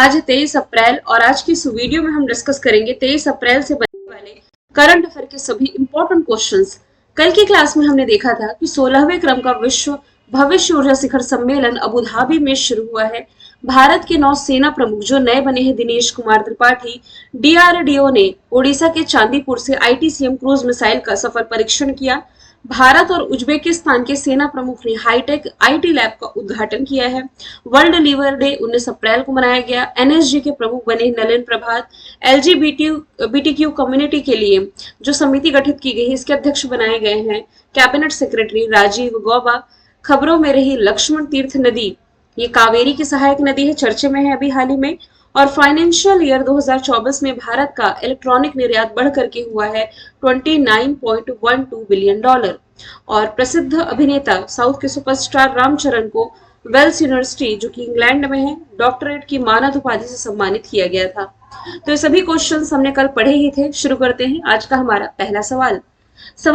आज है 23 अप्रैल और आज की इस वीडियो में हम डिस्कस करेंगे 23 अप्रैल से बनने वाले करंट अफेयर के सभी इंपॉर्टेंट क्वेश्चंस। कल की क्लास में हमने देखा था कि 16वें क्रम का विश्व भविष्य ऊर्जा शिखर सम्मेलन अबू धाबी में शुरू हुआ है। भारत के नौसेना प्रमुख जो नए बने हैं दिनेश कुमार त्रिपाठी, डीआरडीओ ने ओडिशा के चांदीपुर से आईटीसीएम क्रूज मिसाइल का सफल परीक्षण किया। भारत और उज्बेकिस्तान के सेना प्रमुख ने हाईटेक आईटी लैब का उद्घाटन किया है। वर्ल्ड लीवर डे 19 अप्रैल को मनाया गया। एनएसजी के प्रमुख बने नलिन प्रभात। एलजीबीटीक्यू कम्युनिटी के लिए जो समिति गठित की गई है इसके अध्यक्ष बनाए गए हैं कैबिनेट सेक्रेटरी राजीव गौबा। खबरों में रही लक्ष्मण तीर्थ नदी, ये कावेरी की सहायक नदी है, चर्चे में है अभी हाल ही में। और फाइनेंशियल ईयर 2024 में भारत का इलेक्ट्रॉनिक निर्यात बढ़ करके हुआ है $29.12 बिलियन। और प्रसिद्ध अभिनेता साउथ के सुपरस्टार रामचरण को वेल्स यूनिवर्सिटी जो कि इंग्लैंड में है डॉक्टरेट की मानद उपाधि से सम्मानित किया गया था। तो ये सभी क्वेश्चंस हमने कल पढ़े ही थे। शुरू करते हैं आज का हमारा पहला सवाल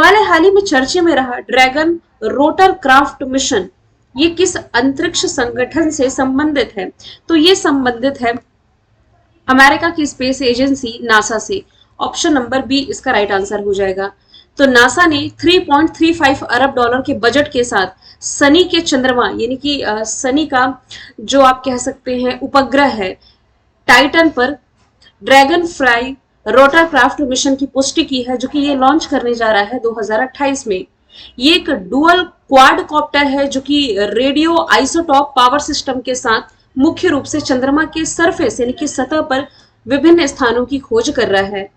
है हाल ही में चर्चे में रहा ड्रैगन रोटर क्राफ्ट मिशन, ये किस अंतरिक्ष संगठन से संबंधित है? तो ये संबंधित है अमेरिका की स्पेस एजेंसी नासा से। ऑप्शन नंबर बी इसका राइट आंसर हो जाएगा। तो नासा ने 3.35 अरब डॉलर के बजट के साथ शनि के चंद्रमा यानी कि शनि का जो आप कह सकते हैं उपग्रह है टाइटन पर ड्रैगन फ्लाई रोटरक्राफ्ट मिशन की पुष्टि की है, जो कि ये लॉन्च करने जा रहा है 2028 में। ये एक डुअल क्वाड कॉप्टर है जो कि रेडियो आइसोटॉप पावर सिस्टम के साथ मुख्य रूप से चंद्रमा के सरफेस यानी कि सतह पर विभिन्न स्थानों की खोज कर रहा है।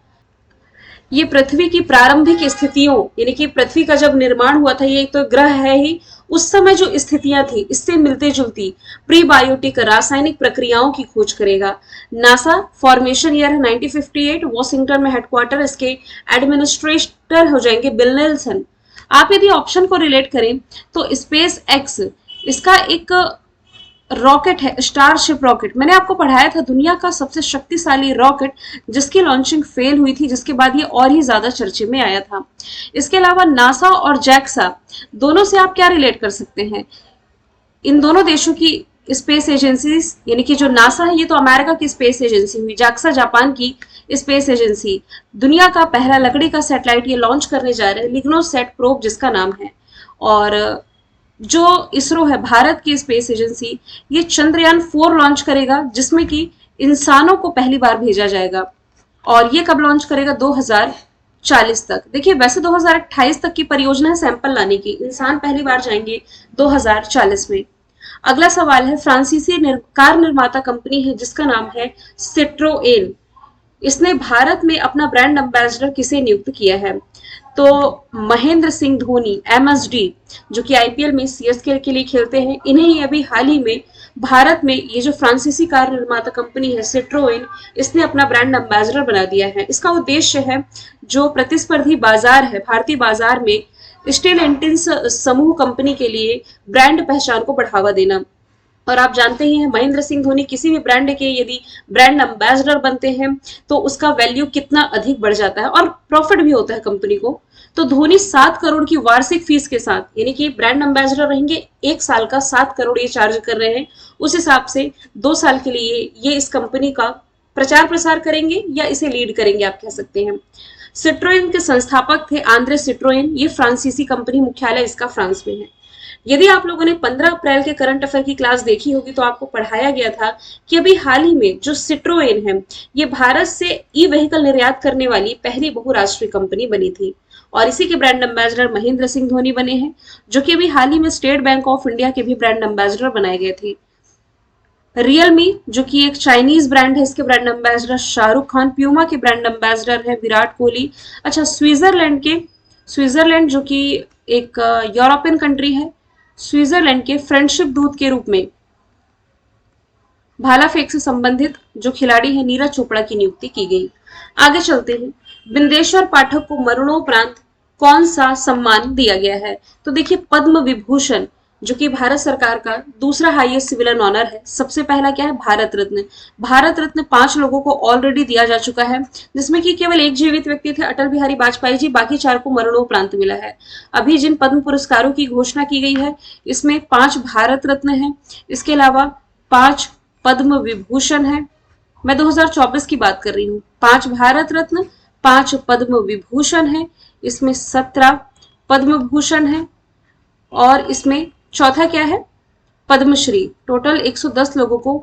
ये पृथ्वी की प्रारंभिक स्थितियों यानी कि पृथ्वी का जब निर्माण हुआ था, ये एक तो ग्रह है ही, उस समय जो स्थितियां थी इससे मिलते जुलती प्रीबायोटिक रासायनिक प्रक्रियाओं की खोज करेगा। नासा फॉर्मेशन ईयर है 1958, वॉशिंगटन में हेडक्वार्टर, इसके एडमिनिस्ट्रेटर हो जाएंगे बिल नेल्सन। आप यदि ऑप्शन को रिलेट करें तो स्पेस एक्स इसका एक रॉकेट है, स्टारशिप रॉकेट। मैंने आपको पढ़ाया था दुनिया का सबसे शक्तिशाली रॉकेट जिसकी लॉन्चिंग फेल हुई थी, जिसके बाद ये और ही ज्यादा चर्चे में आया था। इसके अलावा नासा और जैक्सा दोनों से आप क्या रिलेट कर सकते हैं? इन दोनों देशों की स्पेस एजेंसीज यानी कि जो नासा है ये तो अमेरिका की स्पेस एजेंसी हुई, जैक्सा जापान की स्पेस एजेंसी दुनिया का पहला लकड़ी का सैटेलाइट ये लॉन्च करने जा रहे हैं, लिग्नोसैट प्रोब जिसका नाम है। और जो इसरो है भारत की स्पेस एजेंसी, ये चंद्रयान 4 लॉन्च करेगा जिसमें कि इंसानों को पहली बार भेजा जाएगा। और ये कब लॉन्च करेगा? 2040 तक। देखिए वैसे 2028 तक की परियोजना है सैंपल लाने की, इंसान पहली बार जाएंगे 2040 में। अगला सवाल है फ्रांसीसी कार निर्माता कंपनी है जिसका नाम है सिट्रोएन। इसने भारत में अपना ब्रांड एम्बेसडर किसे नियुक्त किया है? तो महेंद्र सिंह धोनी MSD जो कि आईपीएल में सीएसके के लिए खेलते हैं, इन्हें ही अभी हाल ही में भारत में ये जो फ्रांसीसी कार निर्माता कंपनी है सिट्रोएन, इसने अपना ब्रांड एम्बेसडर बना दिया है। इसका उद्देश्य है जो प्रतिस्पर्धी बाजार है भारतीय बाजार में स्टेलेंटिस समूह कंपनी के लिए ब्रांड पहचान को बढ़ावा देना। और आप जानते ही हैं महेंद्र सिंह धोनी किसी भी ब्रांड के यदि ब्रांड एम्बेसडर बनते हैं तो उसका वैल्यू कितना अधिक बढ़ जाता है और प्रॉफिट भी होता है कंपनी को। तो धोनी 7 करोड़ की वार्षिक फीस के साथ यानी कि ब्रांड एम्बेसडर रहेंगे, 1 साल का 7 करोड़ ये चार्ज कर रहे हैं। उस हिसाब से 2 साल के लिए ये इस कंपनी का प्रचार प्रसार करेंगे या इसे लीड करेंगे आप कह सकते हैं। सिट्रोएन के संस्थापक थे आंद्रे सिट्रोएन, ये फ्रांसीसी कंपनी, मुख्यालय इसका फ्रांस में है। यदि आप लोगों ने 15 अप्रैल के करंट अफेयर की क्लास देखी होगी तो आपको पढ़ाया गया था कि अभी हाल ही में जो सिट्रोएन है ये भारत से ई व्हीकल निर्यात करने वाली पहली बहुराष्ट्रीय कंपनी बनी थी। और इसी के ब्रांड एम्बेसडर महेंद्र सिंह धोनी बने हैं, जो कि अभी हाल ही में स्टेट बैंक ऑफ इंडिया के भी ब्रांड एम्बेसडर बनाए गए थे। रियलमी जो कि एक चाइनीज ब्रांड है, इसके brand ambassador Shahrukh Khan. Puma के ब्रांड एम्बेसडर है विराट कोहली। अच्छा, स्विट्जरलैंड जो कि एक यूरोपियन कंट्री है, स्विट्जरलैंड के फ्रेंडशिप दूत के रूप में भाला फेंक से संबंधित जो खिलाड़ी है नीरज चोपड़ा की नियुक्ति की गई। आगे चलते हैं, बिंदेश्वर पाठक को मरणोपरांत कौन सा सम्मान दिया गया है? तो देखिए पद्म विभूषण जो कि भारत सरकार का दूसरा हाईएस्ट सिविलियन ऑनर है। सबसे पहला क्या है? भारत रत्न। भारत रत्न 5 लोगों को ऑलरेडी दिया जा चुका है, जिसमें कि केवल एक जीवित व्यक्ति थे अटल बिहारी वाजपेयी जी, बाकी 4 को मरणोपरांत मिला है। अभी जिन पद्म पुरस्कारों की घोषणा की गई है इसमें 5 भारत रत्न है, इसके अलावा 5 पद्म विभूषण है मैं 2024 की बात कर रही हूँ। 5 भारत रत्न, 5 पद्म विभूषण है, इसमें 17 पद्म भूषण है और इसमें चौथा क्या है, पद्मश्री। टोटल 110 लोगों को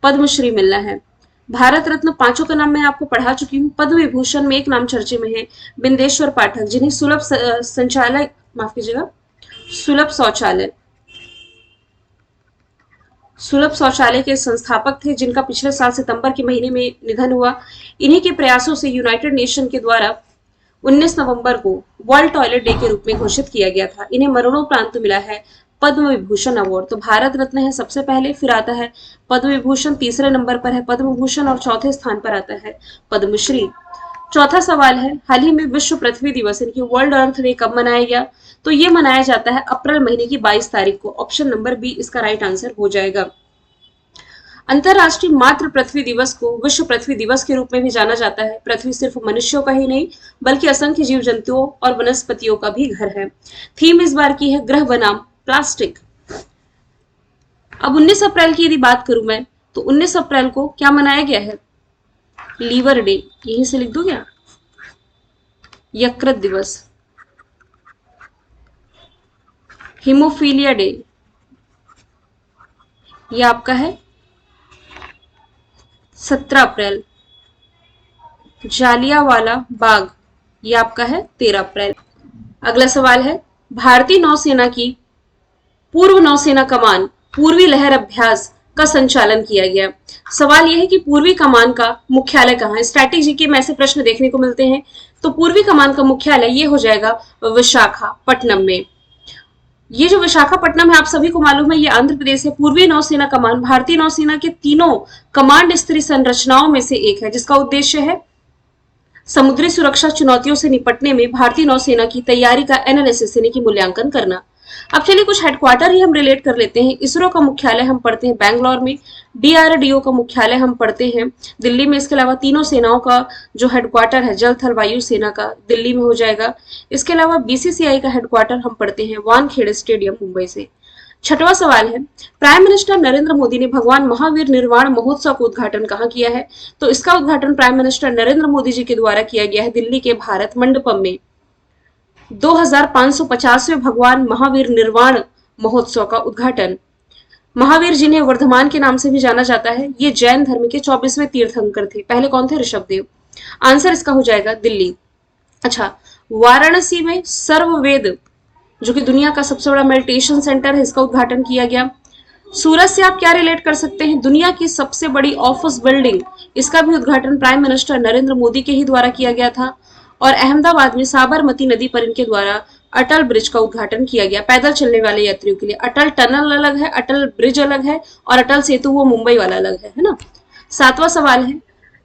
पद्मश्री मिलना है। भारत रत्न पांचों का नाम मैं आपको पढ़ा चुकी हूँ। पद्म विभूषण में एक नाम चर्चे में है, बिंदेश्वर पाठक, जिन्हें सुलभ संचालय, माफ कीजिएगा, सुलभ शौचालय के संस्थापक थे, जिनका पिछले साल सितंबर के महीने में निधन हुआ। इन्हीं के प्रयासों से यूनाइटेड नेशन के द्वारा 19 नवंबर को वर्ल्ड टॉयलेट डे के रूप में घोषित किया गया था। इन्हें मरणोपरांत मिला है पद्म विभूषण अवार्ड। तो भारत रत्न है सबसे पहले, फिर आता है पद्म विभूषण, तीसरे नंबर पर है पद्म भूषण और चौथे स्थान पर आता है पद्मश्री। चौथा सवाल है, हाल ही में विश्व पृथ्वी दिवस यानी कि वर्ल्ड अर्थ डे कब मनाया गया? तो ये मनाया जाता है अप्रैल महीने की 22 तारीख को। ऑप्शन नंबर बी इसका राइट आंसर हो जाएगा। अंतरराष्ट्रीय मातृ पृथ्वी दिवस को विश्व पृथ्वी दिवस के रूप में भी जाना जाता है। पृथ्वी सिर्फ मनुष्यों का ही नहीं बल्कि असंख्य जीव जंतुओं और वनस्पतियों का भी घर है। थीम इस बार की है ग्रह बनाम प्लास्टिक। अब 19 अप्रैल की यदि बात करूं मैं, तो 19 अप्रैल को क्या मनाया गया है? लीवर डे, यहीं से लिख दो क्या, यकृत दिवस। हीमोफीलिया डे, ये आपका है 17 अप्रैल। जालियांवाला बाग, ये आपका है 13 अप्रैल। अगला सवाल है, भारतीय नौसेना की पूर्व नौसेना कमान पूर्वी लहर अभ्यास का संचालन किया गया। सवाल यह है कि पूर्वी कमान का मुख्यालय कहाँ है? स्ट्रैटेजी के में ऐसे प्रश्न देखने को मिलते हैं। तो पूर्वी कमान का मुख्यालय ये हो जाएगा विशाखापट्टनम में। ये जो विशाखापट्टनम है आप सभी को मालूम है, ये आंध्र प्रदेश है। पूर्वी नौसेना कमान भारतीय नौसेना के तीनों कमांड स्तरीय संरचनाओं में से एक है, जिसका उद्देश्य है समुद्री सुरक्षा चुनौतियों से निपटने में भारतीय नौसेना की तैयारी का एनालिसिस यानी कि मूल्यांकन करना। अब चलिए कुछ हेडक्वार्टर ही हम रिलेट कर लेते हैं। इसरो का मुख्यालय हम पढ़ते हैं बैंगलोर में, डीआरडीओ का मुख्यालय हम पढ़ते हैं दिल्ली में। इसके अलावा तीनों सेनाओं का जो हेडक्वार्टर है जल थल वायु सेना का दिल्ली में हो जाएगा। इसके अलावा बीसीसीआई का हेडक्वार्टर हम पढ़ते हैं वानखेड़े स्टेडियम मुंबई से। छठवां सवाल है, प्राइम मिनिस्टर नरेंद्र मोदी ने भगवान महावीर निर्वाण महोत्सव का उद्घाटन कहाँ किया है? तो इसका उद्घाटन प्राइम मिनिस्टर नरेंद्र मोदी जी के द्वारा किया गया है दिल्ली के भारत मंडपम में। 2550वें भगवान महावीर निर्वाण महोत्सव का उद्घाटन। महावीर जिन्हें वर्धमान के नाम से भी जाना जाता है, ये जैन धर्म के 24वें तीर्थंकर थे। पहले कौन थे? ऋषभदेव। आंसर इसका हो जाएगा दिल्ली। अच्छा, वाराणसी में सर्ववेद जो कि दुनिया का सबसे बड़ा मेडिटेशन सेंटर है, इसका उद्घाटन किया गया। सूरत से आप क्या रिलेट कर सकते हैं? दुनिया की सबसे बड़ी ऑफिस बिल्डिंग, इसका भी उद्घाटन प्राइम मिनिस्टर नरेंद्र मोदी के ही द्वारा किया गया था। और अहमदाबाद में साबरमती नदी पर इनके द्वारा अटल ब्रिज का उद्घाटन किया गया पैदल चलने वाले यात्रियों के लिए। अटल टनल अलग है, अटल ब्रिज अलग है और अटल सेतु वो मुंबई वाला अलग है ना। सातवां सवाल है,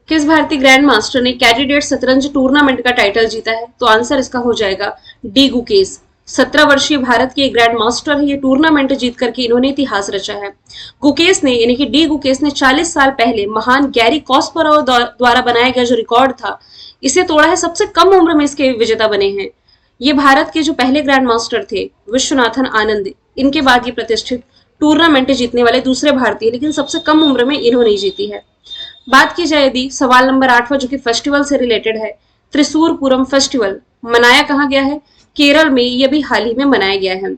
किस भारतीय ग्रैंड मास्टर ने कैंडिडेट शतरंज टूर्नामेंट का टाइटल जीता है? तो आंसर इसका हो जाएगा डी गुकेश। 17 वर्षीय भारत के ग्रैंड मास्टर है, ये टूर्नामेंट जीत करके इन्होंने इतिहास रचा है। गुकेश ने यानी कि डी गुकेश ने 40 साल पहले महान गैरी कॉस्परोव द्वारा बनाया गया जो रिकॉर्ड था, इसे तोड़ा है। सबसे कम उम्र में इसके विजेता बने हैं। ये भारत के जो पहले ग्रैंड मास्टर थे विश्वनाथन आनंद, इनके बाद ये प्रतिष्ठित टूर्नामेंट जीतने वाले दूसरे भारतीय, लेकिन सबसे कम उम्र में इन्होंने जीती है। बात की जाए यदि सवाल नंबर 8वां जो कि फेस्टिवल से रिलेटेड है, त्रिशूरपुरम फेस्टिवल मनाया कहाँ गया है? केरल में। यह भी हाल ही में मनाया गया है।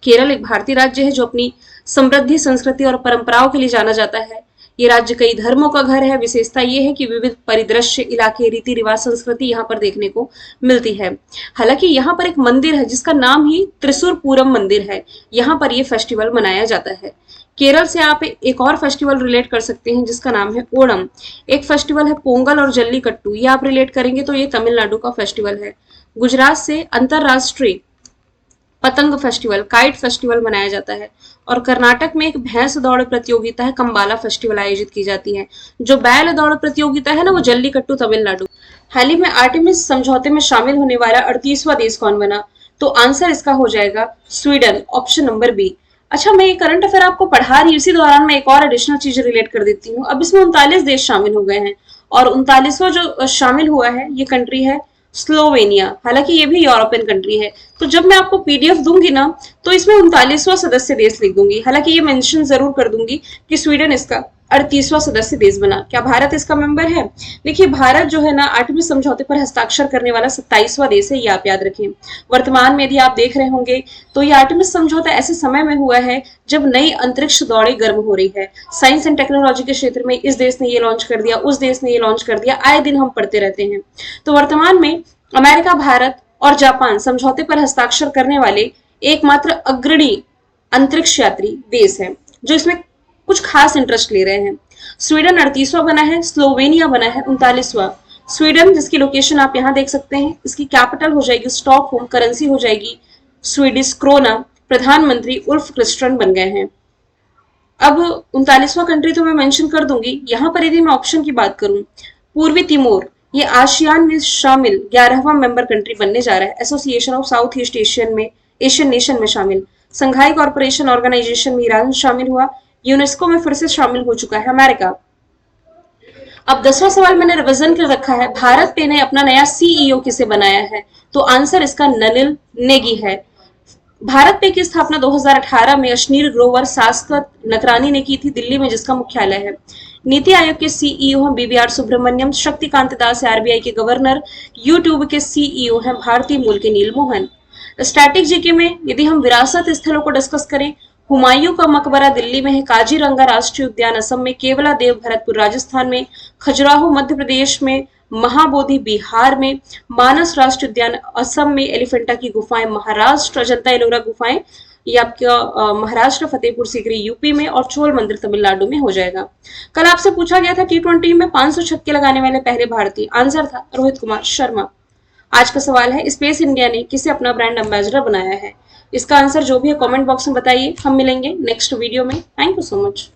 केरल एक भारतीय राज्य है जो अपनी समृद्धि संस्कृति और परंपराओं के लिए जाना जाता है। ये राज्य कई धर्मों का घर है। विशेषता ये है कि विविध परिदृश्य, इलाके, रीति रिवाज, संस्कृति यहाँ पर देखने को मिलती है। हालांकि यहाँ पर एक मंदिर है जिसका नाम ही त्रिशूरपुरम मंदिर है, यहाँ पर ये फेस्टिवल मनाया जाता है। केरल से आप एक और फेस्टिवल रिलेट कर सकते हैं जिसका नाम है ओणम। एक फेस्टिवल है पोंगल और जल्लीकट्टू, ये आप रिलेट करेंगे तो ये तमिलनाडु का फेस्टिवल है। गुजरात से अंतरराष्ट्रीय पतंग फेस्टिवल, काइट फेस्टिवल मनाया जाता है। और कर्नाटक में एक भैंस दौड़ प्रतियोगिता है, कंबाला फेस्टिवल आयोजित की जाती है। जो बैल दौड़ प्रतियोगिता है ना, वो जल्लीकट्टू तमिलनाडु। हाल ही में आर्टेमिस समझौते में शामिल होने वाला 38वां देश कौन बना? तो आंसर इसका हो जाएगा स्वीडन, ऑप्शन नंबर बी। अच्छा, मैं ये करंट अफेयर आपको पढ़ा रही हूँ, इसी दौरान मैं एक और एडिशनल चीज रिलेट कर देती हूँ। अब इसमें 39 देश शामिल हो गए हैं और 39वां जो शामिल हुआ है ये कंट्री है स्लोवेनिया। हालांकि ये भी यूरोपियन कंट्री है। तो जब मैं आपको पीडीएफ दूंगी ना तो इसमें 39वां सदस्य देश लिख दूंगी। हालांकि ये मेंशन जरूर कर दूंगी कि स्वीडन इसका 38वां सदस्य देश बना। क्या भारत इसका मेंबर है? देखिए, भारत जो है ना आठवें समझौते पर हस्ताक्षर करने वाला 27वां देश है, ये आप याद रखें। वर्तमान में यदि आप देख रहे होंगे तो ये आठवें समझौता ऐसे समय में हुआ है जब नई अंतरिक्ष दौड़े गर्म हो रही है। साइंस एंड टेक्नोलॉजी के क्षेत्र में इस देश ने ये लॉन्च कर दिया, उस देश ने ये लॉन्च कर दिया, आए दिन हम पढ़ते रहते हैं। तो वर्तमान में अमेरिका, भारत और जापान समझौते पर हस्ताक्षर करने वाले एकमात्र अग्रणी अंतरिक्ष यात्री देश है जो इसमें कुछ खास इंटरेस्ट ले रहे हैं। स्वीडन 38वां बना है, स्लोवेनिया बना है 39वां। स्वीडन, जिसकी लोकेशन आप यहां देख सकते हैं, इसकी कैपिटल हो जाएगी स्टॉकहोम, करेंसी हो जाएगी स्वीडिश क्रोना, प्रधानमंत्री उल्फ क्रिस्टन बन गए हैं। अब 39वां कंट्री तो मैं मेंशन कर दूंगी। यहां पर यदि मैं ऑप्शन की बात करूं, पूर्वी तिमोर, ये आसियान में शामिल 11वां मेंबर कंट्री बनने जा रहा है, association of south east Asian nation में शामिल। संघाई कॉर्पोरेशन ऑर्गेनाइजेशन में ईरान शामिल हुआ। यूनेस्को में फिर से शामिल हो चुका है अमेरिका। अब 10वां सवाल मैंने रिवीजन कर रखा है, भारत पे ने अपना नया सीईओ किसे बनाया है? तो आंसर इसका नलिन नेगी है। भारत पे की स्थापना 2018 में अश्नीर ग्रोवर शाश्वत नकरानी ने की थी, दिल्ली में, जिसका मुख्यालय है। नीति आयोग के सीईओ हैं बीवीआर सुब्रमण्यम, शक्तिकांत दास है आरबीआई के गवर्नर, यूट्यूब के सीईओ हैं भारतीय मूल के नील मोहन। स्टैटिक जीके में यदि हम विरासत स्थलों को डिस्कस करें, हुमायूं का मकबरा दिल्ली में है, काजीरंगा राष्ट्रीय उद्यान असम में, केवला देव भरतपुर राजस्थान में, खजुराहो मध्य प्रदेश में, महाबोधि बिहार में, मानस राष्ट्रीय उद्यान असम में, एलिफेंटा की गुफाएं महाराष्ट्र, अजंता एलोरा गुफाएं ये आपका महाराष्ट्र, फतेहपुर सीकरी यूपी में, और चोल मंदिर तमिलनाडु में हो जाएगा। कल आपसे पूछा गया था T20 में 500 छक्के लगाने वाले पहले भारतीय, आंसर था रोहित कुमार शर्मा। आज का सवाल है, स्पेस इंडिया ने किसे अपना ब्रांड एम्बेसडर बनाया है? इसका आंसर जो भी है कमेंट बॉक्स में बताइए। हम मिलेंगे नेक्स्ट वीडियो में। Thank you so much.